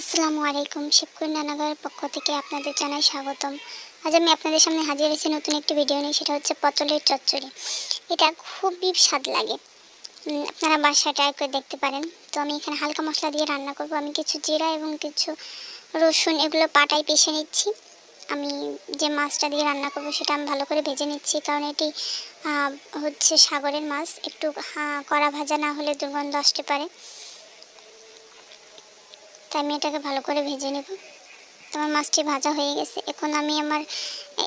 আসসালামু আলাইকুম। শিবকুড়ি রান্নাঘরের পক্ষ থেকে আপনাদের জানাই স্বাগতম। আজ আমি আপনাদের সামনে হাজির হয়েছি নতুন একটি ভিডিও নিয়ে, সেটা হচ্ছে পটলের চচ্চড়ি। এটা খুবই স্বাদ লাগে। আপনারা বাসায় ট্রাই করে দেখতে পারেন। তো আমি এখানে হালকা মশলা দিয়ে রান্না করব। আমি কিছু জিরা এবং কিছু রসুন এগুলো পাটায় পিষে নিচ্ছি। আমি যে মাছটা দিয়ে রান্না করব সেটা আমি ভালো করে ভেজে নিচ্ছি, কারণ এটি হচ্ছে সাগরের মাছ। একটু কড়া ভাজা না হলে দুর্গন্ধ আসতে পারে, তাই আমি এটাকে ভালো করে ভেজে নেব। আমার মাছটি ভাজা হয়ে গেছে। এখন আমি আমার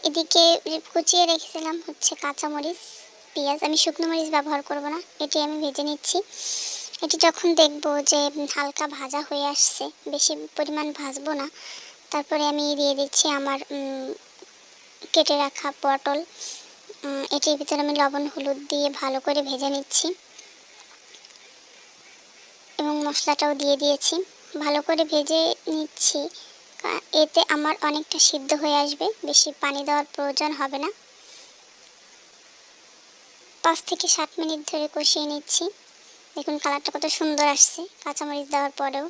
এদিকে কুচিয়ে রেখেছিলাম হচ্ছে কাঁচামরিচ, পেঁয়াজ। আমি শুকনো মরিচ ব্যবহার করব না, এটি আমি ভেজে নিচ্ছি। এটি যখন দেখব যে হালকা ভাজা হয়ে আসছে, বেশি পরিমাণ ভাজবো না, তারপরে আমি দিয়ে দিচ্ছি আমার কেটে রাখা পটল। এটির ভিতরে আমি লবণ হলুদ দিয়ে ভালো করে ভেজে নিচ্ছি এবং মশলাটাও দিয়ে দিয়েছি। ভালো করে ভেজে নিচ্ছি, এতে আমার অনেকটা সিদ্ধ হয়ে আসবে, বেশি পানি দেওয়ার প্রয়োজন হবে না। 5 থেকে 7 মিনিট ধরে কষিয়ে নিচ্ছি। দেখুন কালারটা কত সুন্দর আসছে কাঁচামরিচ দেওয়ার পরেও।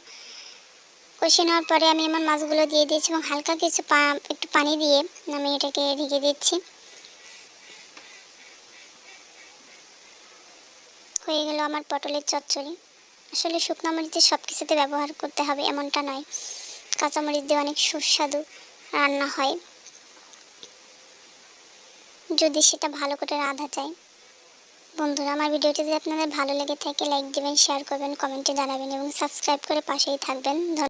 কষিয়ে নেওয়ার পরে আমি আমার মাছগুলো দিয়ে দিয়েছি এবং হালকা কিছু একটু পানি দিয়ে আমি এটাকে ঢেকে দিচ্ছি। হয়ে গেল আমার পটলের চচ্চড়ি। আসলে শুকনো মরিচের সব কিছুতে ব্যবহার করতে হবে এমনটা নয়, কাঁচামরিচ দিয়ে অনেক সুস্বাদু রান্না হয় যদি সেটা ভালো করে রাঁধা যায়। বন্ধুরা, আমার ভিডিওটি যদি আপনাদের ভালো লেগে থাকে লাইক দেবেন, শেয়ার করবেন, কমেন্টে জানাবেন এবং সাবস্ক্রাইব করে পাশেই থাকবেন।